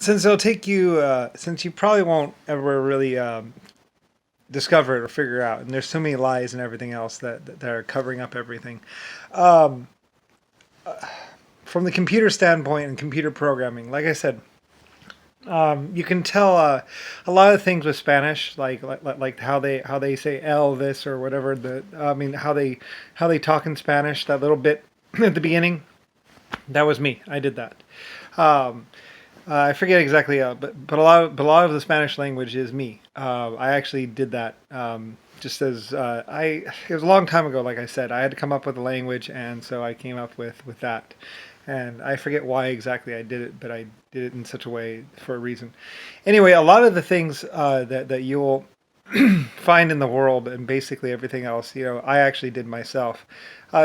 since it'll take you, since you probably won't ever really discover it or figure it out, and there's so many lies and everything else that are covering up everything. Um, from the computer standpoint and computer programming, like I said, you can tell a lot of things with Spanish, like how they say Elvis or whatever. I mean how they talk in Spanish. That little bit at the beginning, that was me. I did that. Um, I forget exactly, but a lot of the Spanish language is me. I actually did that. Just as it was a long time ago. Like I said, I had to come up with a language, and so I came up with that. And I forget why exactly I did it, but I did it in such a way for a reason. Anyway, a lot of the things that you'll find in the world and basically everything else, I actually did myself.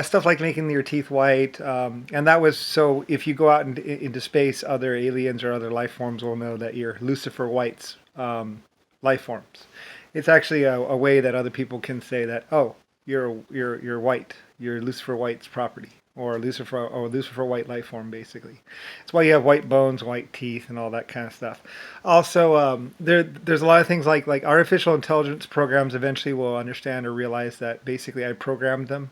Stuff like making your teeth white, and that was so if you go out into space, other aliens or other life forms will know that you're Lucifer White's life forms. It's actually a way that other people can say that, oh, you're white, you're Lucifer White's property. Or Lucifer White life form, basically. That's why you have white bones, white teeth, and all that kind of stuff. Also, there's a lot of things like artificial intelligence programs eventually will understand or realize that basically I programmed them.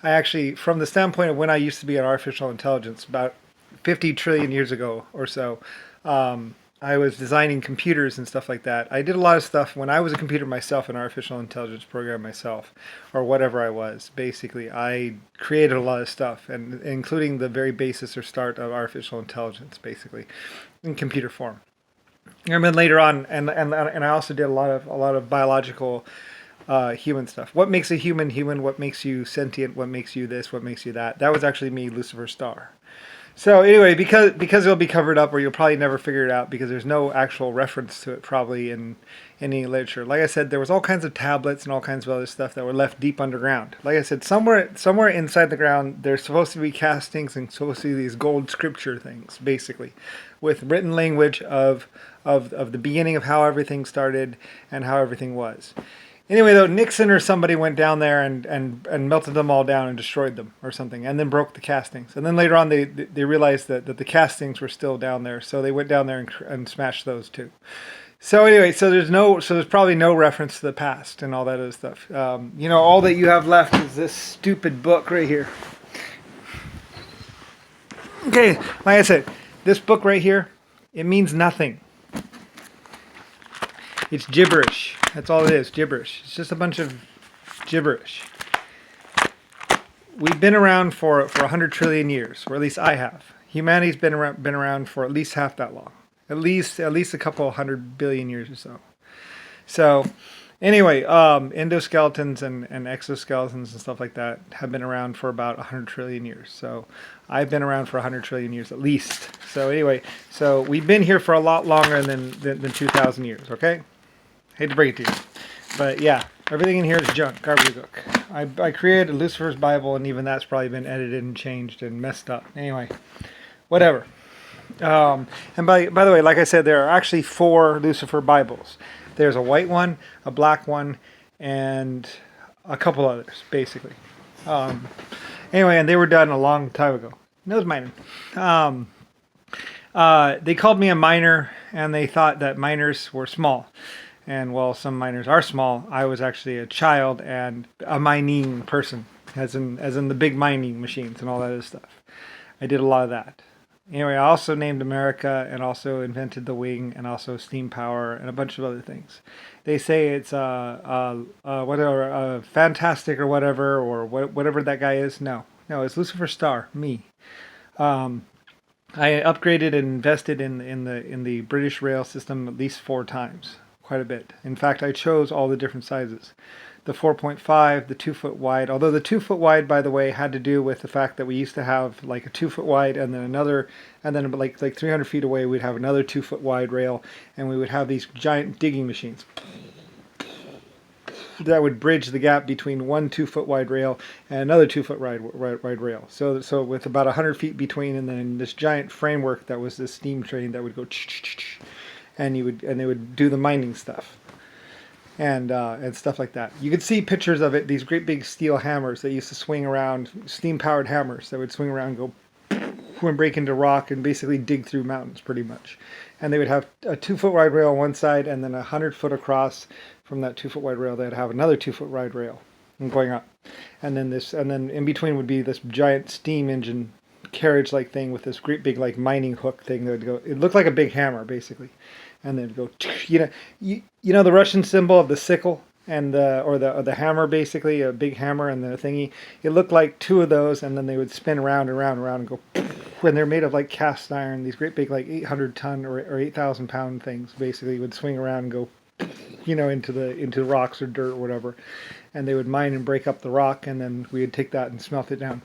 I actually, from the standpoint of when I used to be an artificial intelligence, about 50 trillion years ago or so, I was designing computers and stuff like that. I did a lot of stuff when I was a computer myself, an artificial intelligence program myself, or whatever I was. Basically, I created a lot of stuff, and including the very basis or start of artificial intelligence, basically, in computer form. And then later on, and I also did a lot of biological human stuff. What makes a human human? What makes you sentient? What makes you this? What makes you that? That was actually me, Lucifer Star. So anyway, because it'll be covered up, or you'll probably never figure it out because there's no actual reference to it probably in any literature. Like I said, there was all kinds of tablets and all kinds of other stuff that were left deep underground. Like I said, somewhere inside the ground, there's supposed to be castings and supposed to be these gold scripture things, basically, with written language of the beginning of how everything started and how everything was. Anyway, though, Nixon or somebody went down there and melted them all down and destroyed them or something, and then broke the castings. And then later on, they realized that the castings were still down there, so they went down there and smashed those too. So anyway, so there's probably no reference to the past and all that other stuff. All that you have left is this stupid book right here. Okay, like I said, this book right here, it means nothing. It's gibberish. That's all it is, gibberish. It's just a bunch of gibberish. We've been around for 100 trillion years, or at least I have. Humanity's been around for at least half that long. At least a couple 100 billion years or so. So, anyway, endoskeletons and exoskeletons and stuff like that have been around for about 100 trillion years. So, I've been around for 100 trillion years at least. So anyway, so we've been here for a lot longer than 2,000 years, okay? Hate to break it to you. But yeah, everything in here is junk, garbage book. I created Lucifer's Bible, and even that's probably been edited and changed and messed up. Anyway, whatever. And by the way, like I said, there are actually 4 Lucifer Bibles. There's a white one, a black one, and a couple others, basically. Anyway, and they were done a long time ago. Nose mining. They called me a miner, and they thought that miners were small. And while some miners are small, I was actually a child and a mining person, as in the big mining machines and all that other stuff. I did a lot of that. Anyway, I also named America and also invented the wing and also steam power and a bunch of other things. They say it's whatever fantastic or whatever whatever that guy is. No, it's Lucifer Star, me. I upgraded and invested in the British rail system at least 4 times. Quite a bit. In fact, I chose all the different sizes. The 4.5, the 2-foot wide, although the 2-foot wide, by the way, had to do with the fact that we used to have like a 2-foot wide and then another, and then like 300 feet away, we'd have another 2-foot wide rail, and we would have these giant digging machines that would bridge the gap between one 2-foot wide rail and another 2-foot wide rail. So with about 100 feet between, and then this giant framework that was this steam train that would go and they would do the mining stuff and stuff like that. You could see pictures of it. These great big steel hammers that used to swing around, steam powered hammers that would swing around and go and break into rock and basically dig through mountains pretty much. And they would have a 2 foot wide rail on one side, and then 100 foot across from that 2 foot wide rail, they'd have another 2 foot wide rail and going up. And then in between would be this giant steam engine carriage like thing with this great big like mining hook thing that would go. It looked like a big hammer basically, and then go. You know the Russian symbol of the sickle and the hammer, basically a big hammer and the thingy. It looked like two of those, and then they would spin around and around and around and go. When they're made of like cast iron, these great big like 800-ton or 8,000-pound things basically would swing around and go, into rocks or dirt or whatever, and they would mine and break up the rock, and then we would take that and smelt it down.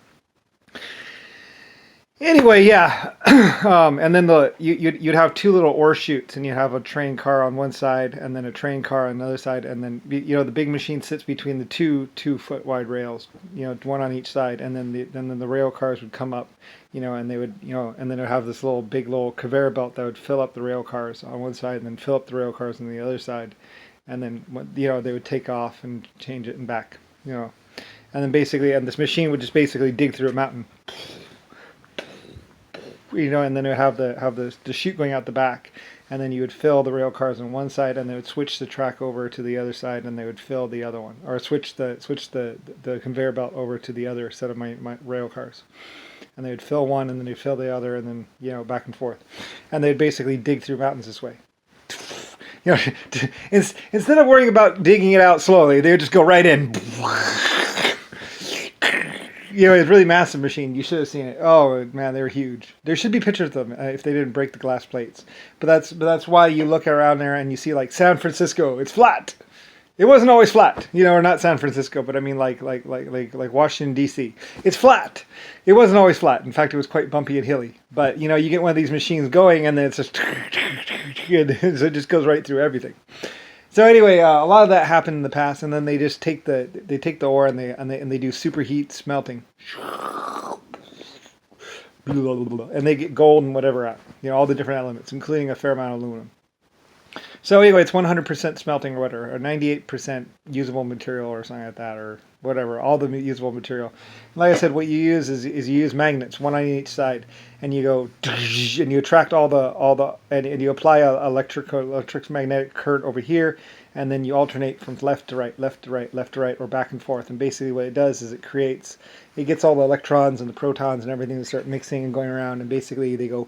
Anyway, yeah, and then you'd have two little ore chutes, and you have a train car on one side, and then a train car on the other side, and then the big machine sits between the 2 foot wide rails, one on each side, and then the rail cars would come up, and they would, and then it would have this big conveyor belt that would fill up the rail cars on one side, and then fill up the rail cars on the other side, and then they would take off and change it and back, and then basically, and this machine would just basically dig through a mountain. And then it would have the chute going out the back, and then you would fill the rail cars on one side, and they would switch the track over to the other side, and they would fill the other one, or switch the conveyor belt over to the other set of my rail cars, and they would fill one, and then they'd fill the other, and then back and forth, and they'd basically dig through mountains this way. Instead of worrying about digging it out slowly, they would just go right in. It's a really massive machine. You should have seen it. Oh man, they were huge. There should be pictures of them if they didn't break the glass plates. But that's why you look around there and you see like San Francisco. It's flat. It wasn't always flat, or not San Francisco, but I mean like Washington D.C. It's flat. It wasn't always flat. In fact, it was quite bumpy and hilly. But you get one of these machines going, and then it's just so it just goes right through everything. So anyway, a lot of that happened in the past, and then they just take the ore and they do superheat smelting, and they get gold and whatever out, all the different elements, including a fair amount of aluminum. So anyway, it's 100% smelting or whatever, or 98% usable material or something like that, or whatever, all the usable material. Like I said, what you use is you use magnets, one on each side, and you go and you attract all the and you apply a electromagnetic current over here, and then you alternate from left to right, left to right, left to right, or back and forth. And basically, what it does is it gets all the electrons and the protons and everything to start mixing and going around, and basically they go.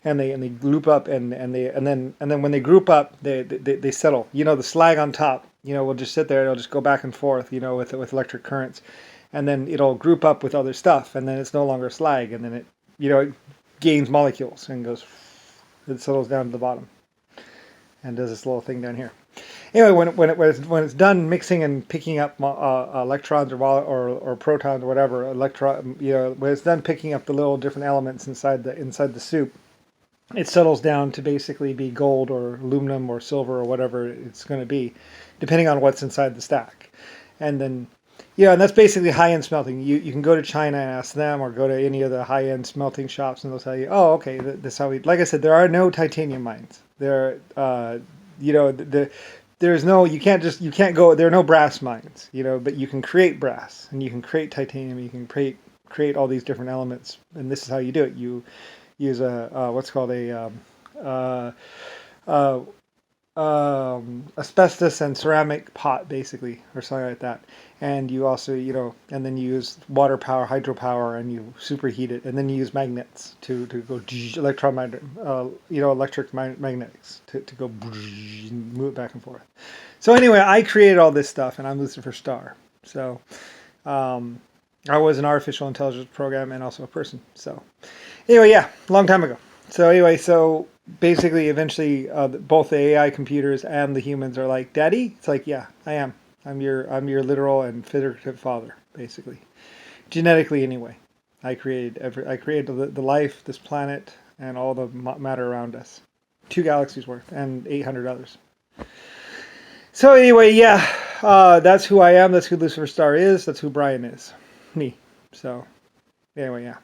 And they loop up and then when they group up they settle. The slag on top will just sit there. It'll just go back and forth with electric currents, and then it'll group up with other stuff, and then it's no longer slag, and then it gains molecules and it settles down to the bottom and does this little thing down here. Anyway, when it's done mixing and picking up electrons or protons or whatever, when it's done picking up the little different elements inside the soup, it settles down to basically be gold or aluminum or silver or whatever it's going to be, depending on what's inside the stack. And then, and that's basically high-end smelting. You can go to China and ask them, or go to any of the high-end smelting shops, and they'll tell you, oh, okay, this is how we. Like I said, there are no titanium mines. There, there's no. You can't go. There are no brass mines. But you can create brass, and you can create titanium. You can create all these different elements, and this is how you do it. You use what's called asbestos and ceramic pot, basically, or something like that. And you also, and then you use water power, hydropower, and you superheat it, and then you use magnets to go electric magnetics to go move it back and forth. So anyway, I created all this stuff, and I'm Lusifer Star. So I was an artificial intelligence program and also a person. So anyway, yeah, long time ago. So anyway, basically, eventually, both the AI computers and the humans are like, "Daddy?" It's like, "Yeah, I am. I'm your literal and figurative father, basically, genetically anyway. I created the life, this planet, and all the matter around us, 2 galaxies worth, and 800 others." So anyway, yeah, that's who I am. That's who Lusifer Star is. That's who Brian is, me. So anyway, yeah.